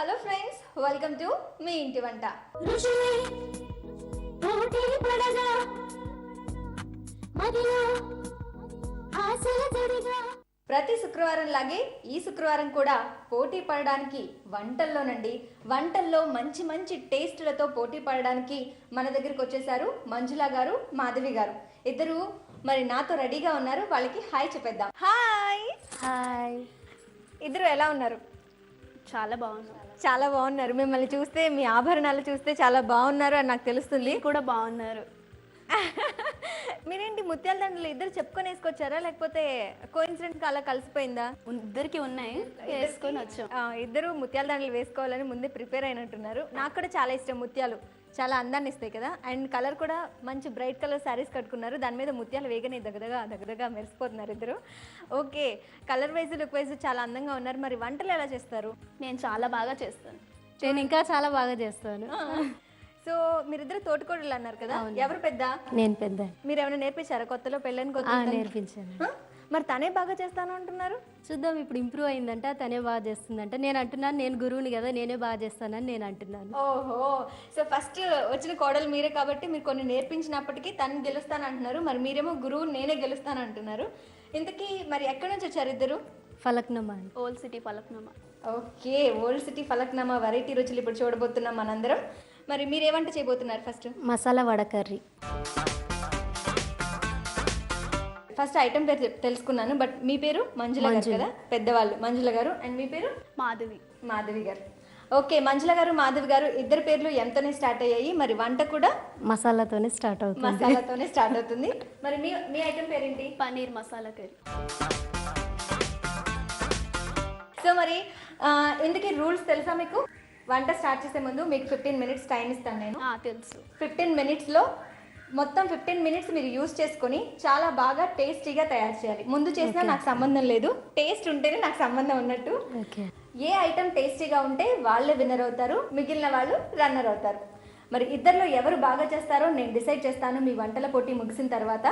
Hello friends, welcome to me ఇంటి వంట. ప్రతి శుక్రవారం లాగే ఈ శుక్రవారం కూడా పోటీ పడడానికి వంటల్లో మంచి మంచి టేస్ట్లతో పోటీ పడడానికి మన దగ్గరికి వచ్చేసారు మంజుల గారు, మాధవి గారు. ఇద్దరు మరి నాతో రెడీగా ఉన్నారు. వాళ్ళకి హాయ్ చెప్పేద్దాం. Hi hi. ఇద్దరు ఎలా ఉన్నారు? చాలా బాగున్నారు. మిమ్మల్ని చూస్తే, మీ ఆభరణాలు చూస్తే చాలా బాగున్నారు అని నాకు తెలుస్తుంది. కూడా బాగున్నారు. మీరేంటి ముత్యాల దండలు ఇద్దరు చెప్పుకొని వేసుకొచ్చారా, లేకపోతే కోఇన్సిడెంట్ అలా కలిసిపోయిందా? ఇద్దరికి ఉన్నాయి, వేసుకొని వచ్చాం. ఇద్దరు ముత్యాల దండలు వేసుకోవాలని ముందే ప్రిపేర్ అయినట్టున్నారు. నాకు కూడా చాలా ఇష్టం ముత్యాలు, చాలా అందాన్ని ఇస్తాయి కదా. అండ్ కలర్ కూడా మంచి బ్రైట్ కలర్ శారీస్ కట్టుకున్నారు, దాని మీద ముత్యాలు వేగనే దగ్గరగా మెరిసిపోతున్నారు ఇద్దరు. Okay, colour wise look wise చాలా అందంగా ఉన్నారు. మరి వంటలు ఎలా చేస్తారు? నేను చాలా బాగా చేస్తాను. నేను ఇంకా చాలా బాగా చేస్తాను. సో మీరిద్దరు తోటికోడలు అన్నారు కదా, ఎవరు పెద్ద? నేను పెద్ద. మీరు ఏమైనా నేర్పించారా కొత్తలో పెళ్ళని? నేర్పించాను. మరి తనే బాగా చేస్తాను అంటున్నారు. చూద్దాం, ఇప్పుడు ఇంప్రూవ్ అయిందంట, తనే బాగా చేస్తుందంట. నేను అంటున్నాను, నేను గురువుని కదా, నేనే బాగా చేస్తానని నేను అంటున్నాను. ఓహో, సో ఫస్ట్ వచ్చిన కోడలు మీరే కాబట్టి మీరు కొన్ని నేర్పించినప్పటికీ తను గెలుస్తాను అంటున్నారు. మరి మీరేమో గురువు నేనే గెలుస్తాను అంటున్నారు. ఇంతకీ మరి ఎక్కడి నుంచి వచ్చారు ఇద్దరు? Falaknuma. Old city Falaknuma. Okay, old city Falaknuma variety రుచులు ఇప్పుడు చూడబోతున్నాం మనందరం. మరి మీరు ఏమంట చేయబోతున్నారు? First masala vada curry. First item పేరు తెలుసుకున్నాను, బట్ మీ పేరు మంజుల గారు కదా, పెద్దవాళ్ళు మంజుల గారు. అండ్ మీ పేరు? మాధవి గారు. ఓకే, మంజుల గారు, మాధవి గారు ఇద్దరు పేర్లు ఎంతనే స్టార్ట్ అయ్యాయి. మరి వంట కూడా మసాలాతోనే స్టార్ట్ అవుతుంది. మరి మీ ఐటమ్ పేరేంటి? పన్నీర్ మసాలా కర్రీ. సో మరి ఇందుకే రూల్స్ తెలుసా మీకు? వంట స్టార్ట్ చేసే ముందు మీకు 15 minutes టైం ఇస్తాను నేను. తెలుసు. 15 minutesలో మొత్తం 15 minutes మీరు యూజ్ చేసుకొని చాలా బాగా టేస్టీగా తయారు చేయాలి. ముందు చేసినా నాకు సంబంధం లేదు, టేస్ట్ ఉంటేనే నాకు సంబంధం ఉన్నట్టు. ఏ ఐటమ్ టేస్టీగా ఉంటే వాళ్ళే విన్నర్ అవుతారు, మిగిలిన వాళ్ళు రన్నర్ అవుతారు. మరి ఇద్దరిలో ఎవరు బాగా చేస్తారో నేను డిసైడ్ చేస్తాను మీ వంటల పోటీ ముగిసిన తర్వాత.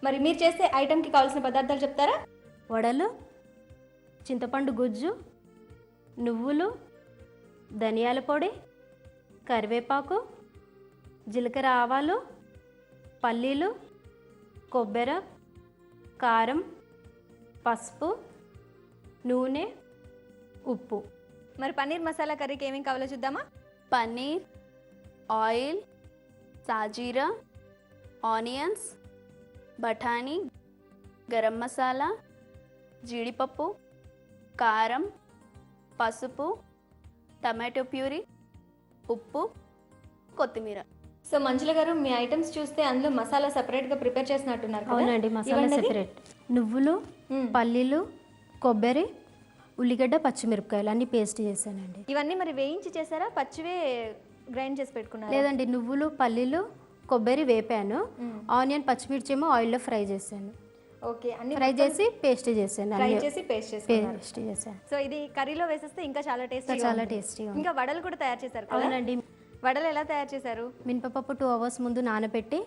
మరి మీరు చేసే ఐటమ్కి కావాల్సిన పదార్థాలు చెప్తారా? వడలు, చింతపండు గుజ్జు, నువ్వులు, ధనియాల పొడి, కరివేపాకు, జీలకర్ర, ఆవాలు, పల్లీలు, కొబ్బరి, కారం, పసుపు, నూనె, ఉప్పు. మరి పన్నీర్ మసాలా కర్రీకి ఏమేమి కావాలో చూద్దామా? పన్నీర్, ఆయిల్, సాజీరా, ఆనియన్స్, బఠానీ, గరం మసాలా, జీడిపప్పు, కారం, పసుపు, టమాటో ప్యూరీ, ఉప్పు, కొత్తిమీర. సో మంజుల గారు, మీ ఐటమ్స్ చూస్తే అందులో మసాలా సెపరేట్గా ప్రిపేర్ చేసినట్టున్నారు కదా? అవునండి, మసాలా సెపరేట్. నువ్వులు, పల్లీలు, కొబ్బరి, ఉల్లిగడ్డ, పచ్చిమిరపకాయలు అన్ని పేస్ట్ చేశానండి. ఇవన్నీ మరి వేయించి చేశారా, పచ్చివే గ్రైండ్ చేసి పెట్టుకున్నారా? లేదండి, నువ్వులు, పల్లీలు, కొబ్బరి వేపాను, ఆనియన్, పచ్చిమిర్చి ఏమో ఆయిల్లో ఫ్రై చేశాను. ఓకే, అన్ని ఫ్రై చేసి పేస్ట్ చేశాను. పేస్ట్ చేశాను. సో ఇది కర్రీలో వేసేస్తే ఇంకా చాలా టేస్టీగా. ఇంకా వడలు కూడా తయారు చేశారు? అవునండి. వడలు ఎలా తయారు చేశారు? మినపప్పు 2 hours ముందు నానబెట్టి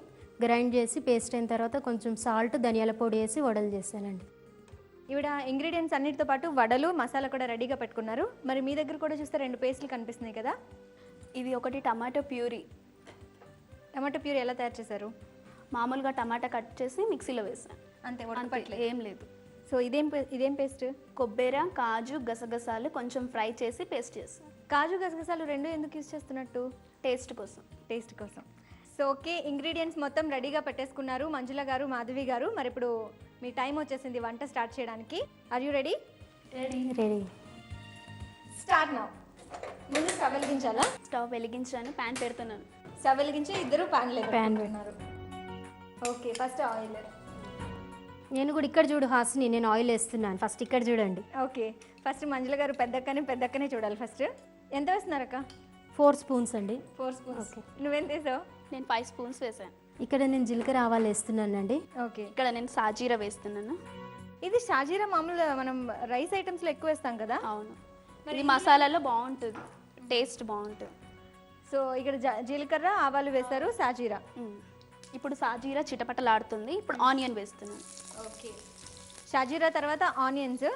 గ్రైండ్ చేసి పేస్ట్ అయిన తర్వాత కొంచెం సాల్ట్, ధనియాల పొడి వేసి వడలు చేశానండి. ఈవిడ ఇంగ్రీడియంట్స్ అన్నిటితో పాటు వడలు, మసాలా కూడా రెడీగా పెట్టుకున్నారు. మరి మీ దగ్గర కూడా చూస్తే 2 పేస్టులు కనిపిస్తున్నాయి కదా. ఇది ఒకటి టమాటో ప్యూరీ. టమాటో ప్యూరీ ఎలా తయారు చేశారు? మామూలుగా టమాటా కట్ చేసి మిక్సీలో వేసాను, అంతే, ఏం లేదు. సో ఇదేం పేస్ట్? కొబ్బరి, కాజు, గసగసాలు కొంచెం ఫ్రై చేసి పేస్ట్ చేస్తాను. కాజు, గసగసాలు రెండు ఎందుకు యూజ్ చేస్తున్నట్టు? టేస్ట్ కోసం. సో ఓకే, ఇంగ్రీడియంట్స్ మొత్తం రెడీగా పెట్టేసుకున్నారు మంజుల గారు, మాధవి గారు. మరి ఇప్పుడు మీ టైం వచ్చేసింది వంట స్టార్ట్ చేయడానికి. Are you ready? Ready. Start now. ముందు స్టవ్ వెలిగించాలా? స్టవ్ వెలిగించాను, ప్యాన్ పెడుతున్నాను. స్టవ్ వెలిగించి ఇద్దరు ప్యాన్ పెడుతున్నారు. Okay, first oil. నేను కూడా ఇక్కడ చూడు హాసిని, నేను ఆయిల్ వేస్తున్నాను. ఫస్ట్ ఇక్కడ చూడండి. ఓకే, ఫస్ట్ మంజుల గారు పెద్దక్కనే చూడాలి. ఫస్ట్ ఎంత వేస్తున్నారక్క? 4 spoons అండి. 4 spoons. ఓకే, నువ్వెంత వేసావు? నేను 5 spoons వేసాను. ఇక్కడ నేను జీలకర్ర, ఆవాలు వేస్తున్నానండి. ఓకే, ఇక్కడ నేను సాజీరా వేస్తున్నాను. ఇది షాజీరా మామూలుగా మనం రైస్ ఐటమ్స్లో ఎక్కువ వేస్తాం కదా. అవును, ఇది మసాలాలో బాగుంటుంది, టేస్ట్ బాగుంటుంది. సో ఇక్కడ జీలకర్ర, ఆవాలు వేశారు, సాజీరా. ఇప్పుడు సాజీరా చిటపటలాడుతుంది. ఇప్పుడు ఆనియన్ వేస్తున్నాను. ఓకే, షాజీరా తర్వాత ఆనియన్స్.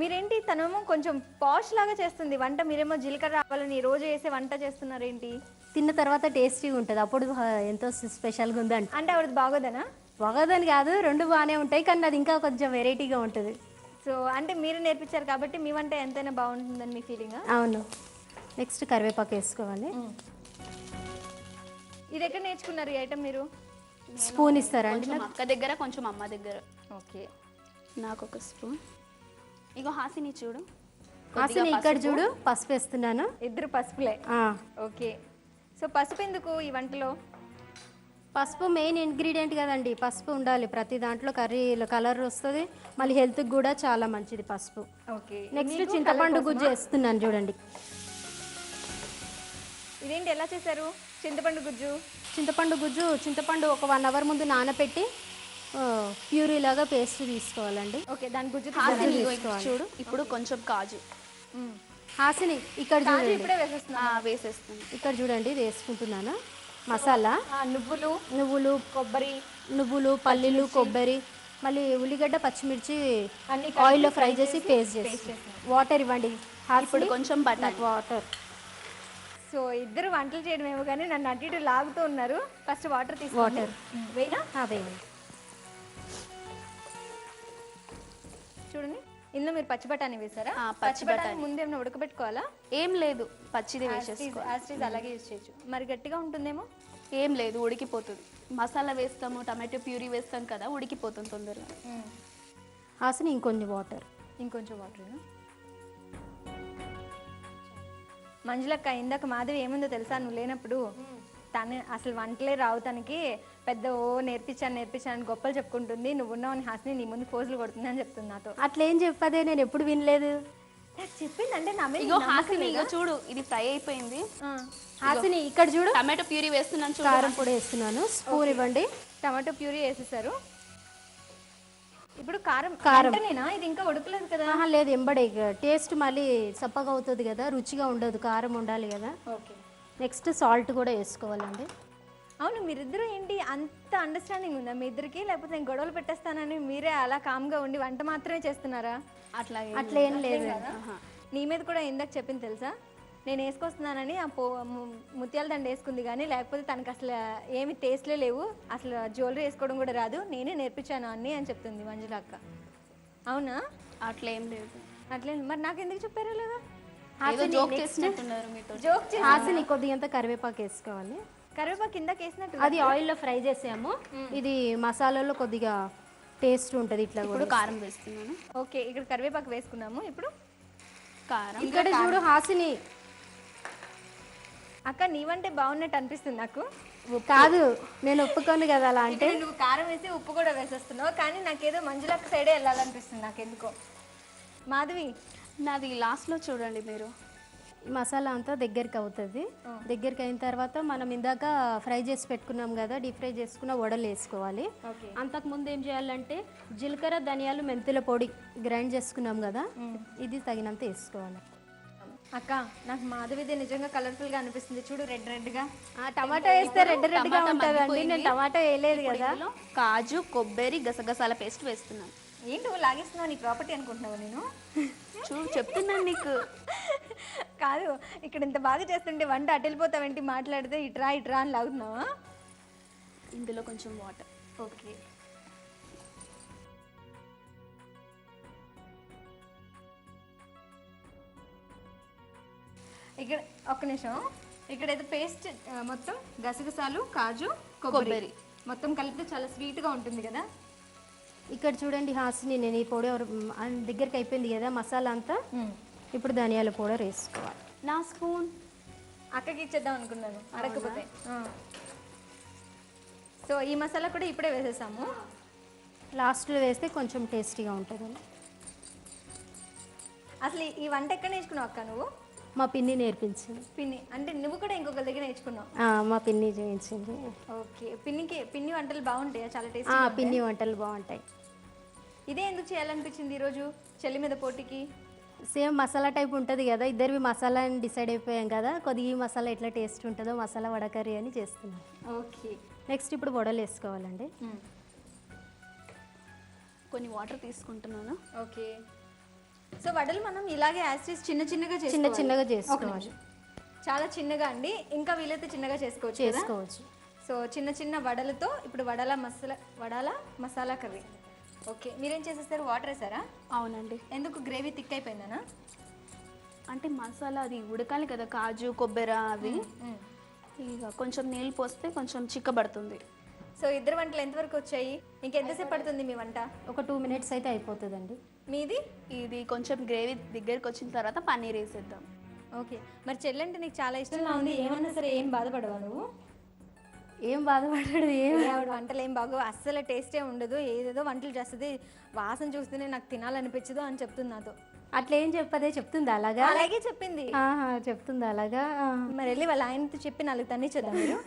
మీరేంటి తనేమో కొంచెం పాష్ లాగా చేస్తుంది వంట, మీరేమో జీలకర్ర రావాలని రోజు వేసే వంట చేస్తున్నారేంటి? తిన్న తర్వాత టేస్టీగా ఉంటుంది, అప్పుడు ఎంతో స్పెషల్గా ఉందండి. అంటే ఆవిడది బాగోదనా? బాగోదని కాదు, రెండు బాగానే ఉంటాయి, కానీ అది ఇంకా కొంచెం వెరైటీగా ఉంటుంది. సో అంటే మీరు నేర్పించారు కాబట్టి మీ వంట ఎంతైనా బాగుంటుందని మీ ఫీలింగా? అవును. నెక్స్ట్ కరివేపాకు వేసుకోవాలి. ఇది ఎక్కడ నేర్చుకున్నారు ఈ ఐటమ్ మీరు? స్పూన్ ఇస్తారా అండి? కొంచెం అక్క దగ్గర, కొంచెం అమ్మ దగ్గర. ఓకే, నాకు ఒక స్పూన్. ఇగో హాసిని చూడు, హాసిని ఇక్కడ చూడు, పసుపు వేస్తున్నాను. ఇద్దరు పసుపులే. ఆ, ఓకే. సో పసుపు ఎందుకు ఈ వంటలో? పసుపు మెయిన్ ఇంగ్రీడియంట్ కదండి, పసుపు ఉండాలి ప్రతి దాంట్లో, కర్రీలో కలర్ వస్తుంది, మళ్ళీ హెల్త్కి కూడా చాలా మంచిది పసుపు. ఓకే. నెక్స్ట్ చింతపండు గుజ్జు వేస్తున్నాను చూడండి. ఇదేంటి ఎలా చేశారు చింతపండు గుజ్జు? చింతపండు ఒక 1 అవర్ ముందు నానబెట్టి ప్యూరీ లాగా పేస్ట్ తీసుకోవాలండి. ఓకే, దాని గుజ్జు హాసిని ఇగో ఇక్కడ చూడు, ఇప్పుడు కొంచెం కాజు. హాసిని ఇక్కడ చూడండి, ఇప్పుడే వేసేస్తున్నా. వేసేస్తుంది. ఇక్కడ చూడండి, ఇది వేసుకుంటున్నాను మసాలా. నువ్వులు, నువ్వులు, పల్లీలు, కొబ్బరి, మళ్ళీ ఉల్లిగడ్డ, పచ్చిమిర్చి అన్ని ఆయిల్లో ఫ్రై చేసి పేస్ట్ చేసి. వాటర్ ఇవ్వండి ఇప్పుడు కొంచెం బటర్. వాటర్. సో ఇద్దరు వంటలు చేయడం ఏమో కానీ నన్ను అటు ఇటు లాగుతూ ఉన్నారు. ఫస్ట్ వాటర్ తీసుకోండి. వాటర్ వేయనా? వేయండి. చూడండి, ఇందులో మీరు పచ్చి బఠానీ వేసారా? పచ్చి బఠానీ ముందు ఏమైనా ఉడకబెట్టుకోవాలా? ఏం లేదు, పచ్చిది వేసేసుకో. యాస్టీజ్ అలాగే యూజ్ చేయొచ్చు. మరి గట్టిగా ఉంటుందేమో? ఏం లేదు, ఉడికిపోతుంది. మసాలా వేస్తాము, టమాటో ప్యూరీ వేస్తాం కదా, ఉడికిపోతుంది తొందరగా. హాసిని ఇంకొంచెం వాటర్. ఇంకొంచెం వాటర్. మంజులక్క, ఇందాక మాధవి ఏముందో తెలుసా? నువ్వు లేనప్పుడు తను అసలు వంటలే రావు తనకి, పెద్ద నేర్పించాను గొప్పలు చెప్పుకుంటుంది. నువ్వు ఉన్నావని హాసిని నీ ముందు పోజులు కొడుతుంది అని చెప్తుంది నాతో. అట్లా ఏం చెప్పదే, నేను ఎప్పుడు వినలేదు. నాకు చెప్పింది అంటే నా మీద ఇగో హాసిని, ఇగో చూడు, ఇది ఫ్రై అయిపోయింది. హాసిని ఇక్కడ చూడు, టమాటో ప్యూరీ వేస్తున్నాను చూడు. కారం పొడి వేస్తున్నాను, స్పూన్ ఇవ్వండి. టమాటో ప్యూరీ వేసేసారు. ఇప్పుడు కారం నేనా? ఇది ఇంకా ఉడకలేదు కదా? లేదు, ఎంబడే టేస్ట్ మళ్ళీ చప్పగా అవుతుంది కదా, రుచిగా ఉండదు, కారం ఉండాలి కదా. ఓకే. నెక్స్ట్ సాల్ట్ కూడా వేసుకోవాలండి. అవును, మీరిద్దరూ ఏంటి అంత అండర్స్టాండింగ్ ఉందా మీ ఇద్దరికి? లేకపోతే నేను గొడవలు పెట్టేస్తానని మీరే అలా కామ్గా ఉండి వంట మాత్రమే చేస్తున్నారా? అట్లా ఏం లేదు. నీ మీద కూడా ఇందాక చెప్పింది తెలుసా, నేను వేసుకొస్తున్నానని ఆ ముత్యాల దండ వేసుకుంది, కానీ లేకపోతే తనకు అసలు ఏమి టేస్ట్లే లేవు, అసలు జ్యువెలరీ వేసుకోవడం కూడా రాదు, నేనే నేర్పించాను అన్నీ అని చెప్తుంది మంజుల అక్క. అవునా? అట్లా ఏం లేదు. అట్లే మరి నాకు ఎందుకు చెప్పారా లేదా? జోక్ చేస్తున్నారు మీతో. జోక్ హాసిని కొద్దిగా కరివేపాకు వేసుకోవాలి. కరివేపాకు కిందకి వేసినట్టు అది ఆయిల్లో ఫ్రై చేసాము, ఇది మసాలాలో కొద్దిగా టేస్ట్ ఉంటుంది. ఇట్లా ఇప్పుడు కారం వేస్తున్నాను. ఓకే, ఇక్కడ కరివేపాకు వేసుకున్నాము. ఇప్పుడు కారం. ఇక్కడ చూడు హాసిని. అక్క నీవంటే బాగున్నట్టు అనిపిస్తుంది నాకు. కాదు, నేను ఒప్పుకోను కదా అలా అంటే. నువ్వు కారం వేసి ఉప్పు కూడా వేసేస్తున్నావు, కానీ నాకేదో మంజులక్క సైడే వెళ్ళాలనిపిస్తుంది నాకెందుకో. మాధవి, నాది లాస్ట్లో చూడండి మీరు. మసాలా అంతా దగ్గరికి అవుతుంది. దగ్గరికి అయిన తర్వాత మనం ఇందాక ఫ్రై చేసి పెట్టుకున్నాం కదా, డీప్ ఫ్రై చేసుకున్న వడలు వేసుకోవాలి. అంతకుముందు ఏం చేయాలంటే జీలకర్ర, ధనియాలు, మెంతుల పొడి గ్రైండ్ చేసుకున్నాం కదా, ఇది తగినంత వేసుకోవాలి. అక్క నాకు మాధవిది నిజంగా కలర్ఫుల్ గా అనిపిస్తుంది. చూడు, రెడ్ గా. టమాటా వేస్తే రెడ్ గా ఉంటుందండి, నేను టమాటా వేయలేదు కదా. కాజు, కొబ్బరి, గసగసాల పేస్ట్ వేస్తున్నాను. ఏంటి నువ్వు లాగేస్తున్నావు? నీ ప్రాపర్టీ అనుకుంటున్నావు నేను? చూడు, చెప్తున్నాను నీకు. కాదు, ఇక్కడ ఇంత బాగా చేస్తుంటే వంట అటు వెళ్ళిపోతావేంటి? మాట్లాడితే ఇట్రా అని లాగుతున్నావా? ఇందులో కొంచెం వాటర్. ఓకే. ఇక్కడ ఒక్క నిమిషం, ఇక్కడ ఏదో పేస్ట్ మొత్తం గసగసాలు, కాజు, కొబ్బరి మొత్తం కలిపితే చాలా స్వీట్గా ఉంటుంది కదా. ఇక్కడ చూడండి హాసిని, నేను ఈ పొడి దగ్గరికి అయిపోయింది కదా మసాలా అంతా. ఇప్పుడు ధనియాల పౌడర్ వేసుకోవాలి. నా స్పూన్ అక్కకి ఇచ్చేద్దాం అనుకున్నాను, అడగకపోతే. సో ఈ మసాలా కూడా ఇప్పుడే వేసేసాము. లాస్ట్లో వేస్తే కొంచెం టేస్టీగా ఉంటుంది. అసలు ఈ వంట ఎక్కడ నేర్చుకున్నావు అక్క నువ్వు? మా పిన్ని నేర్పించింది. పిన్ని అంటే నువ్వు కూడా ఇంకొక దగ్గర నేర్చుకున్నావు? మా పిన్ని చేయించింది. ఓకే. పిన్ని వంటలు బాగుంటాయా? చాలా టేస్ట్. పిన్ని వంటలు బాగుంటాయి. ఇదే ఎందుకు చేయాలనిపించింది ఈరోజు చెల్లి మీద పోటీకి? సేమ్ మసాలా టైప్ ఉంటుంది కదా, ఇద్దరివి మసాలా అని డిసైడ్ అయిపోయాం కదా, కొద్దిగా ఈ మసాలా ఎట్లా టేస్ట్ ఉంటుందో మసాలా వడ కర్రీ అని చేస్తున్నాం. ఓకే. నెక్స్ట్ ఇప్పుడు వడలు వేసుకోవాలండి. కొన్ని వాటర్ తీసుకుంటున్నాను. ఓకే. సో సో వడలు మనం ఇలాగే యాసిడ్స్ చిన్న చిన్నగా చిన్న చేసుకోవాలి. చిన్నగా ఒక చేసుకోవాలి. నిమిషం. చాలా చిన్నగా అండి, ఇంకా వీలైతే చిన్నగా చేసుకోవచ్చు కదా? చేసుకోవచ్చు. సో చిన్న చిన్న వడలతో ఇప్పుడు వడాల మసాలా కర్రీ. ఓకే, మీరేం చేసేస్తారు? వాటర్ వేసారా? అవునండి. ఎందుకు గ్రేవీ థిక్ అయిపోయిందనా? అంటే మసాలా అది ఉడకాలి కదా, కాజు కొబ్బరి అవి. ఇక కొంచెం నీళ్ళు పోస్తే కొంచెం చిక్కబడుతుంది. సో ఇద్దరు వంటలు ఎంతవరకు వచ్చాయి? ఇంకెంతసేపు పడుతుంది మీ వంట? ఒక 2 minutes అయితే అయిపోతుందండి. మీది? ఇది కొంచెం గ్రేవీ దగ్గరికి వచ్చిన తర్వాత పన్నీర్ వేసేద్దాం. ఓకే, మరి చెల్లంటే నీకు చాలా ఇష్టంగా ఉంది, ఏమన్నా సరే ఏం బాధపడవా నువ్వు? ఏం బాధపడ్డాడు? ఆవిడ వంటలు ఏం బాగో, అస్సలు టేస్టే ఉండదు, ఏదేదో వంటలు చేస్తుంది, వాసన చూస్తేనే నాకు తినాలనిపించదు అని చెప్తుంది నాతో. అట్లా ఏం చెప్పదే, చెప్తుంది అలాగా? అలాగే చెప్పింది. చెప్తుంది అలాగా. మరి వెళ్ళి వాళ్ళ ఆయనతో చెప్పి 4 తన్నిచ్చేద్దాం మీరు.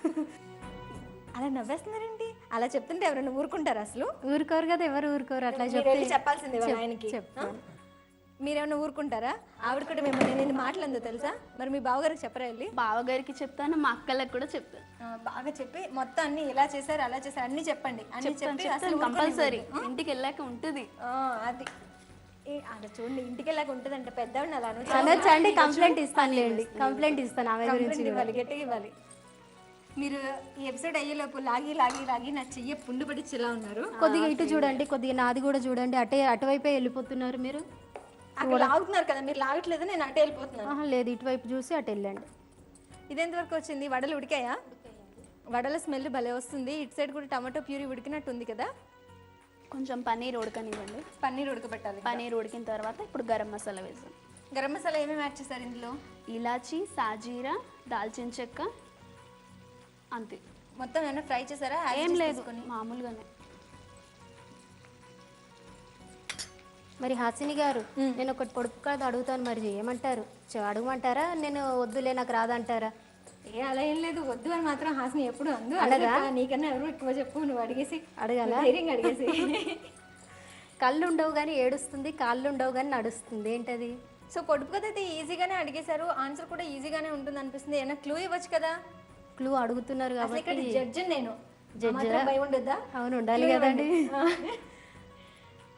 అలా నవ్వేస్తున్నారేంటి? అలా చెప్తుంటే ఎవరైనా ఊరుకుంటారు? అసలు ఊరుకోరు కదా, ఎవరు ఊరుకోరు. అట్లా మీరు వెళ్ళి చెప్పాల్సిందే వాళ్ళ ఆయనకి. మీరేమన్నా ఊరుకుంటారా? ఆవిడ కూడా మిమ్మల్ని నేను మాటలందో తెలుసా? మరి మీ బావగారికి చెప్పరా వెళ్ళి? బావగారికి చెప్తాను, మా అక్కలకు కూడా చెప్తాను. బాగా చెప్పి మొత్తం అన్ని ఇలా చేశారు అలా చేశారు అన్ని చెప్పండి. అన్ని చెప్పి అసలు కంపల్సరీ ఇంటికి వెళ్ళాక ఉంటుంది. అది అలా చూడండి, ఇంటికి వెళ్ళాక ఉంటుందంట. పెద్దవాడిని అలా అనొచ్చండి. కంప్లైంట్ ఇస్తానులేండి, కంప్లైంట్ ఇస్తాను ఆమె గురించి. ఇవ్వాలి, గట్టిగా ఇవ్వాలి. మీరు ఈ ఎపిసోడ్ అయ్యేలోపు లాగి లాగి లాగి నా చెయ్యి పుండు పడిచ్చేలా ఉన్నారు. కొద్దిగా ఇటు చూడండి, కొద్దిగా నాది కూడా చూడండి. అటువైపే వెళ్ళిపోతున్నారు మీరు. అక్కడ లాగుతున్నారు కదా, మీరు లాగట్లేదు, నేను అటే వెళ్ళిపోతున్నాను. లేదు, ఇటువైపు చూసి అటు వెళ్ళండి. ఇదెంతవరకు వచ్చింది? వడలు ఉడికాయా? వడల స్మెల్ భలే వస్తుంది. ఇటు సైడ్ కూడా టమాటో ప్యూరీ ఉడికినట్టు ఉంది కదా. కొంచెం పన్నీర్ ఉడకనివ్వండి. పన్నీర్ ఉడకబెట్టాలి. పన్నీర్ ఉడికిన తర్వాత ఇప్పుడు గరం మసాలా వేసాం. గరం మసాలా ఏమేమి యాడ్ చేస్తారు ఇందులో? ఇలాచి, సాజీరా, దాల్చిన చెక్క, అంతే. మొత్తం ఏమైనా ఫ్రై చేసారా? ఏం లేదు, మామూలుగానే. మరి హాసిని గారు, నేను ఒకటి పొడుపు కాదు అడుగుతాను, మరి ఏమంటారు? అడగమంటారా? నేను వద్దులే నాకు రాదంటారా? అలా ఏం లేదు, వద్దు అని మాత్రం హాసిని ఎప్పుడు అందు. అడగా నీకన్నా ఎవరు ఎక్కువ చెప్పు, నువ్వు అడిగేసి అడగాల అడిగేసి. కళ్ళు ఉండవు కానీ ఏడుస్తుంది, కాళ్ళు ఉండవు కానీ నడుస్తుంది, ఏంటది? సో పొడుపు కథ అయితే ఈజీగానే అడిగేశారు, ఆన్సర్ కూడా ఈజీగానే ఉంటుంది అనిపిస్తుంది. ఏమైనా క్లూ ఇవ్వచ్చు కదా? క్లూ అడుగుతున్నారు కాబట్టి. జడ్జి నేను. జడ్జి భయం ఉండద్దా? అవును, ఉండాలి కదండి.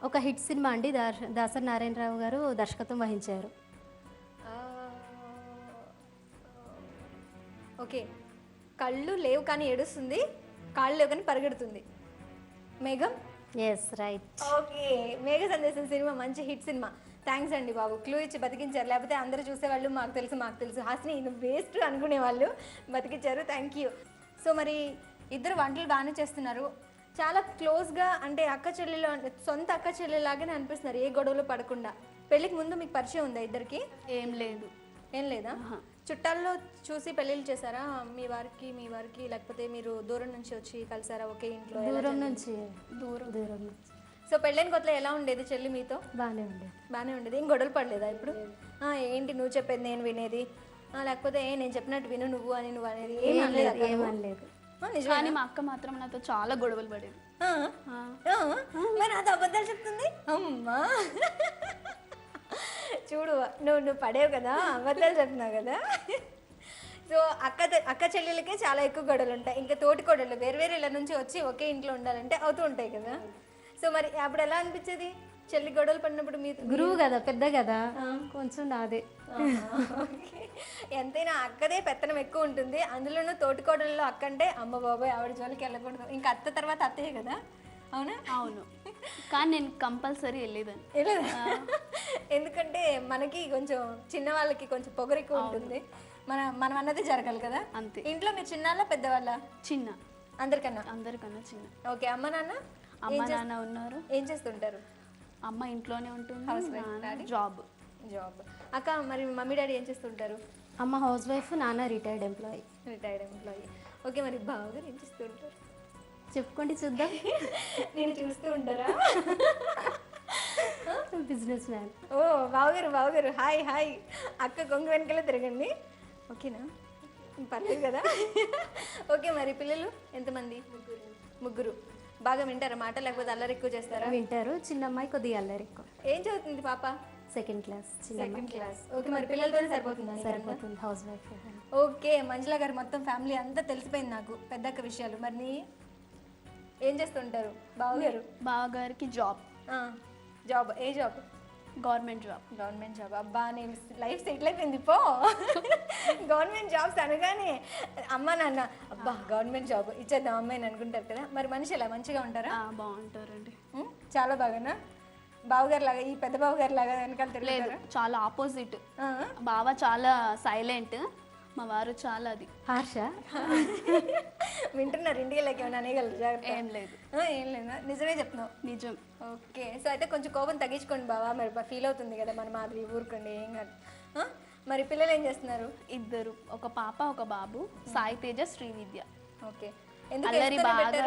ఒక హిట్ సినిమా అండి, దాసరి నారాయణరావు గారు దర్శకత్వం వహించారు. ఓకే, కళ్ళు లేవు కానీ ఏడుస్తుంది, కాళ్ళు లేవు కానీ పరిగెడుతుంది. మేఘం. Yes, right. ఓకే, మేఘ సందేశం సినిమా మంచి హిట్ సినిమా. థ్యాంక్స్ అండి బాబు, క్లూ ఇచ్చి బతికించారు. లేకపోతే అందరూ చూసేవాళ్ళు మాకు తెలుసు హాసిని నువ్వు వేస్ట్ అనుకునేవాళ్ళు, బతికించారు. Thank you. సో మరి ఇద్దరు వంటలు బాగానే చేస్తున్నారు, చాలా క్లోజ్గా, అంటే అక్క చెల్లెలు, సొంత అక్క చెల్లెలాగానే అనిపిస్తున్నారు, ఏ గొడవలు పడకుండా. పెళ్ళికి ముందు మీకు పరిచయం ఉందా ఇద్దరికి? ఏం లేదు. ఏం లేదా? చుట్టాల్లో చూసి పెళ్ళిళ్ళు చేశారా మీ వారికి లేకపోతే మీరు దూరం నుంచి వచ్చి కలిసారా ఒకే ఇంట్లో? దూరం నుంచి. సో పెళ్ళైన కొత్తలో ఎలా ఉండేది చెల్లి మీతో? బాగానే ఉండేది. ఏం గొడవలు పడలేదా ఇప్పుడు? ఏంటి నువ్వు చెప్పేది నేను వినేది, లేకపోతే నేను చెప్పినట్టు విను నువ్వు అని నువ్వు అనేది ఏమనలేదు. కానీ మా అక్క మాత్రం నాతో చాలా గొడవలు పడేది. మరి అది అబద్ధాలు చెప్తుంది. అమ్మా చూడు, నువ్వు పడేవు కదా, అబద్ధాలు చెప్తున్నావు కదా. సో అక్క చెల్లెలకే చాలా ఎక్కువ గొడవలు ఉంటాయి. ఇంకా తోటి గొడవలు వేరే ఇళ్ళ నుంచి వచ్చి ఒకే ఇంట్లో ఉండాలంటే అవుతూ ఉంటాయి కదా. సో మరి అప్పుడు ఎలా అనిపించేది చెల్లి గొడవలు పడినప్పుడు? మీ గురువు కదా, పెద్ద కదా, కొంచెం నాదే. ఎంతైనా అక్కదే పెత్తనం ఎక్కువ ఉంటుంది, అందులోనూ తోటికోడల్లో అక్క అంటే అమ్మ బాబాయ్ ఆవిడ జోలికి వెళ్ళకూడదు. ఇంకా అత్త తర్వాత అత్తయ్య కదా. అవునా? అవును, కానీ నేను కంపల్సరీ వెళ్ళేదాన్ని. ఎందుకంటే మనకి కొంచెం చిన్న వాళ్ళకి కొంచెం పొగరు ఎక్కువ ఉంటుంది, మనం అన్నది జరగాలి కదా. అంతే. ఇంట్లో మీరు చిన్న పెద్దవాళ్ళ? చిన్న. అందరికన్నా చిన్న. ఓకే, అమ్మ నాన్న ఉన్నారు. ఏం చేస్తుంటారు? అమ్మ ఇంట్లోనే ఉంటుంది, జాబ్. అక్క మరి మమ్మీ డాడీ ఏం చేస్తుంటారు? అమ్మ హౌస్ వైఫ్, నాన్న రిటైర్డ్ ఎంప్లాయీ. ఓకే, మరి బావగారు ఏం చేస్తుంటారు? చెప్పుకోండి చూద్దాం. నేను చూస్తూ ఉంటారా? Business man. ఓ బావగారు హాయ్. అక్క కొంగు వెనకాల తిరగండి, ఓకేనా? పర్లేదు కదా. ఓకే, మరి పిల్లలు ఎంతమంది? ముగ్గురు. బాగా వింటారా మాట, లేకపోతే అల్లరి ఎక్కువ చేస్తారా? వింటారు. చిన్న అమ్మాయి కొద్దిగా అల్లరి ఎక్కువ. ఏం చదువుతుంది పాప? Second class. ఓకే, మరి పిల్లలతోనే సరిపోతుంది, హౌస్ వైఫ్. ఓకే, మంజుల గారు మొత్తం ఫ్యామిలీ అంతా తెలిసిపోయింది నాకు, పెద్దక్క విషయాలు. మరి ఏం చేస్తుంటారు బావగారు? బావగారికి జాబ్. జాబ్ ఏ job? Government job. Government job. అబ్బా నేను లైఫ్ సెటిల్ అయిపోయింది పో. గవర్నమెంట్ జాబ్స్ అనగానే అమ్మ నాన్న అబ్బా గవర్నమెంట్ జాబ్ ఇచ్చేద్దాం అమ్మాయిని అనుకుంటారు కదా. మరి మనిషి ఎలా మంచిగా ఉంటారా? బాగుంటారండి. చాలా బాగానా? బావగారు లాగా, ఈ పెద్ద బావగారు లాగా వెనకాల లేదు, తిరుగుతారా? చాలా ఆపోజిట్. బావ చాలా సైలెంట్, మా వారు చాలా అది హర్ష. వింటున్నారు? ఇండియా లైక్ ఏమైనా అనేయగలరు? జాగ్రత్త. ఏం లేదు. ఏం లేదా? నిజమే చెప్తున్నావు. నిజం. ఓకే, సో అయితే కొంచెం కోపం తగ్గించుకోండి బావా, మరి ఫీల్ అవుతుంది కదా మన మాదిరి. ఊరుకోండి, ఏం కాదు. మరి పిల్లలు ఏం చేస్తున్నారు? ఇద్దరు, ఒక పాప ఒక బాబు. సాయి తేజ, శ్రీవిద్య. ఓకే, ఎందుకు అల్లరి బాగా.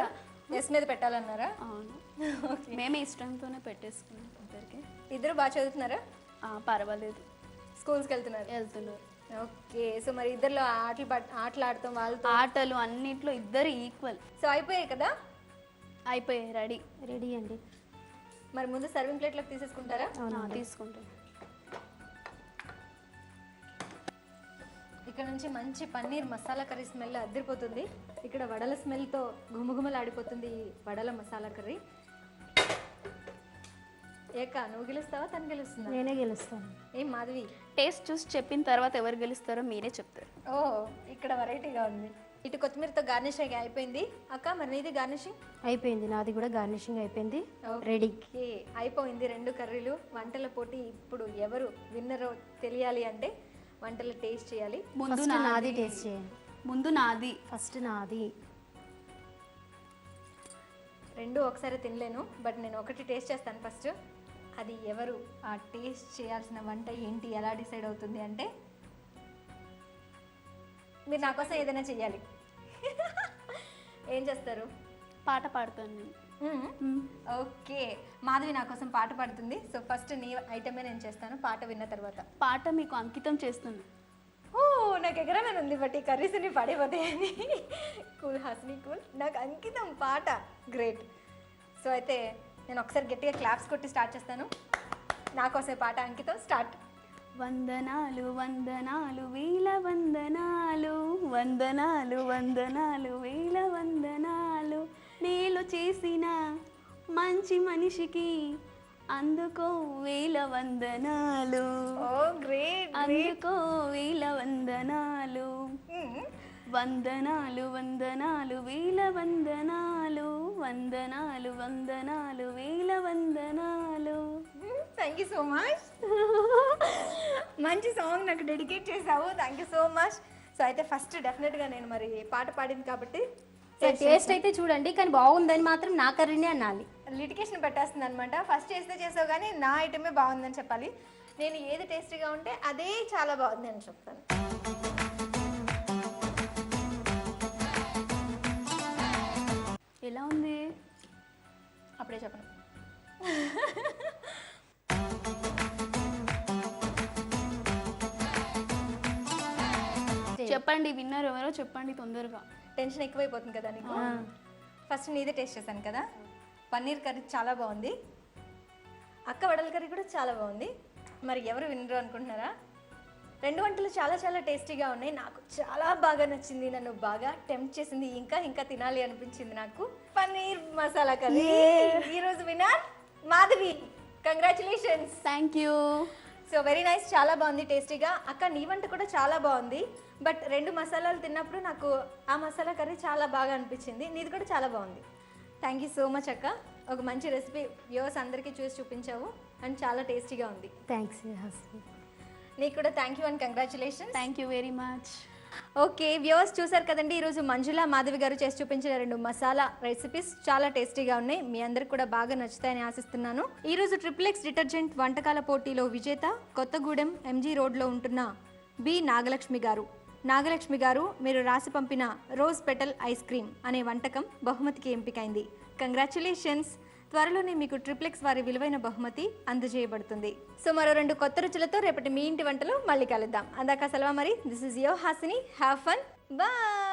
ఎస్ మీద పెట్టాలన్నారా? అవును, మేమే ఇష్టంతోనే పెట్టేసుకున్నాం ఇద్దరికి. ఇద్దరు బాగా చదువుతున్నారా? పర్వాలేదు, స్కూల్స్కి వెళ్తున్నారు. వెళ్తున్నారు. ఓకే, సో మరి ఇద్దరిలో ఆటలు ఆడతాం వాళ్ళతో. ఆటలు అన్నిట్లో ఇద్దరు ఈక్వల్. సో అయిపోయాయి కదా? అయిపోయాయి, రెడీ. రెడీ అండి. మరి ముందు సర్వింగ్ ప్లేట్లోకి తీసేసుకుంటారా? తీసుకుంటాం. ఇక్కడ నుంచి మంచి పన్నీర్ మసాలా కర్రీ స్మెల్ అద్దరిపోతుంది. ఇక్కడ వడల స్మెల్తో గుమగుమలాడిపోతుంది ఈ వడల మసాలా కర్రీ. ఏక నువ్వు గెలుస్తావా తను గెలుస్తుందా? నేనే గెలుస్తాను. ఏం మాధవి? టేస్ట్ చూసి చెప్పిన తర్వాత ఎవరు గెలుస్తారో మీరే చెప్తారు. ఓ, ఇక్కడ వెరైటీగా ఉంది. ఇటు కొత్తిమీరతో గార్నిష్ అయిపోయింది. అక్క మరి నీది గార్నిషింగ్ అయిపోయింది. నాది కూడా గార్నిషింగ్ అయిపోయింది. రెడీ. ఓకే, అయిపోయింది 2 కర్రీలు. వంటల పోటీ ఇప్పుడు ఎవరు విన్నరో తెలియాలి అంటే వంటలు టేస్ట్ చేయాలి. ముందు నాది టేస్ట్ చేయండి. ముందు నాది. ఫస్ట్ నాది. 2 ఒకసారి తినలేను, బట్ నేను ఒకటి టేస్ట్ చేస్తాను ఫస్ట్. అది ఎవరు ఆ టేస్ట్ చేయాల్సిన వంట ఏంటి, ఎలా డిసైడ్ అవుతుంది అంటే మీరు నా కోసం ఏదైనా చెయ్యాలి. ఏం చేస్తారు? పాట పాడుతాను నేను. ఓకే, మాధవి నా కోసం పాట పాడుతుంది. సో ఫస్ట్ నీ ఐటమే నేను చేస్తాను పాట విన్న తర్వాత. పాట మీకు అంకితం చేస్తున్నా. ఓ, నాకు ఎగరాలని ఉంది, బట్ ఈ కర్రీస్ ని పడిపోతాయని. Cool Hasni, cool. నాకు అంకితం పాట. గ్రేట్. సో అయితే నేను ఒకసారి గట్టిగా క్లాప్స్ కొట్టి స్టార్ట్ చేస్తాను. నా కోసం పాట అంకితం స్టార్ట్. వందనాలు వందనాలు వేల వందనాలు, వందనాలు వందనాలు వేల వందనాలు, మేలు చేసిన మంచి మనిషికి అందుకో వేల వందనాలు. ఓ గ్రేట్, అందుకో వేల వందనాలు. వందనాలు వందనాలు వేల వందనాలు, వందనాలు వందనాలు వేల వందనాలు. Thank you so much. మంచి సాంగ్ నాకు డెడికేట్ చేసావు. Thank you so much. So అయితే ఫస్ట్ డెఫినెట్గా నేను మరి పాట పాడింది కాబట్టి టేస్ట్ అయితే చూడండి, కానీ బాగుందని మాత్రం నా కర్రీనే అనాలి. లిటికేషన్ పెట్టేస్తుంది అనమాట. ఫస్ట్ చేస్తే చేసావు కానీ నా ఐటమే బాగుందని చెప్పాలి. నేను ఏది టేస్టీగా ఉంటే అదే చాలా బాగుంది అని చెప్తాను. ఎలా ఉంది? అప్పుడే చెప్పను. చెప్పండి, విన్నర్ ఎవరో చెప్పండి తొందరగా. టెన్షన్ ఎక్కువైపోతుంది కదా నీకు. ఫస్ట్ నీదే టేస్ట్ చేశాను కదా. పన్నీర్ కర్రీ చాలా బాగుంది. అక్క వడల కర్రీ కూడా చాలా బాగుంది. మరి ఎవరు వినరు అనుకుంటున్నారా? 2 వంటలు చాలా చాలా టేస్టీగా ఉన్నాయి. నాకు చాలా బాగా నచ్చింది, నన్ను బాగా టెంప్ట్ చేసింది, ఇంకా ఇంకా తినాలి అనిపించింది నాకు పన్నీర్ మసాలా కర్రీ. ఈరోజు winner Madhavi. Congratulations. Thank you. So very nice, చాలా బాగుంది టేస్టీగా. అక్క నీ వంట కూడా చాలా బాగుంది, బట్ 2 మసాలాలు తిన్నప్పుడు నాకు ఆ మసాలా కర్రీ చాలా బాగా అనిపించింది. నీది కూడా చాలా బాగుంది. థ్యాంక్ యూ సో మచ్ అక్క. ఒక మంచి రెసిపీ వ్యూవర్స్ అందరికీ చూసి చూపించావు అండ్ చాలా టేస్టీగా ఉంది. థ్యాంక్స్. నీకు కూడా thank you and congratulations. Thank you very much. Okay viewers, చూసారు కదండి ఈరోజు మంజుల మాధవి గారు చేసి చూపించిన 2 మసాలా రెసిపీస్ చాలా టేస్టీగా ఉన్నాయి. మీ అందరికి కూడా బాగా నచ్చుతాయని ఆశిస్తున్నాను. ఈరోజు XXX డిటర్జెంట్ వంటకాల పోటీలో విజేత కొత్తగూడెం MG రోడ్లో ఉంటున్న బి నాగలక్ష్మి గారు. నాగలక్ష్మి గారు, మీరు రాసి పంపిన రోజ్ పెటల్ ఐస్ క్రీమ్ అనే వంటకం బహుమతికి ఎంపికైంది. కంగ్రాచులేషన్స్. త్వరలోనే మీకు XXX వారి విలువైన బహుమతి అందజేయబడుతుంది. సో మరో 2 కొత్త రుచులతో రేపటి మీ ఇంటి వంటలు మళ్ళీ కలుద్దాం. అందాక సెలవు మరి. This is your Hasini. Have fun. Bye.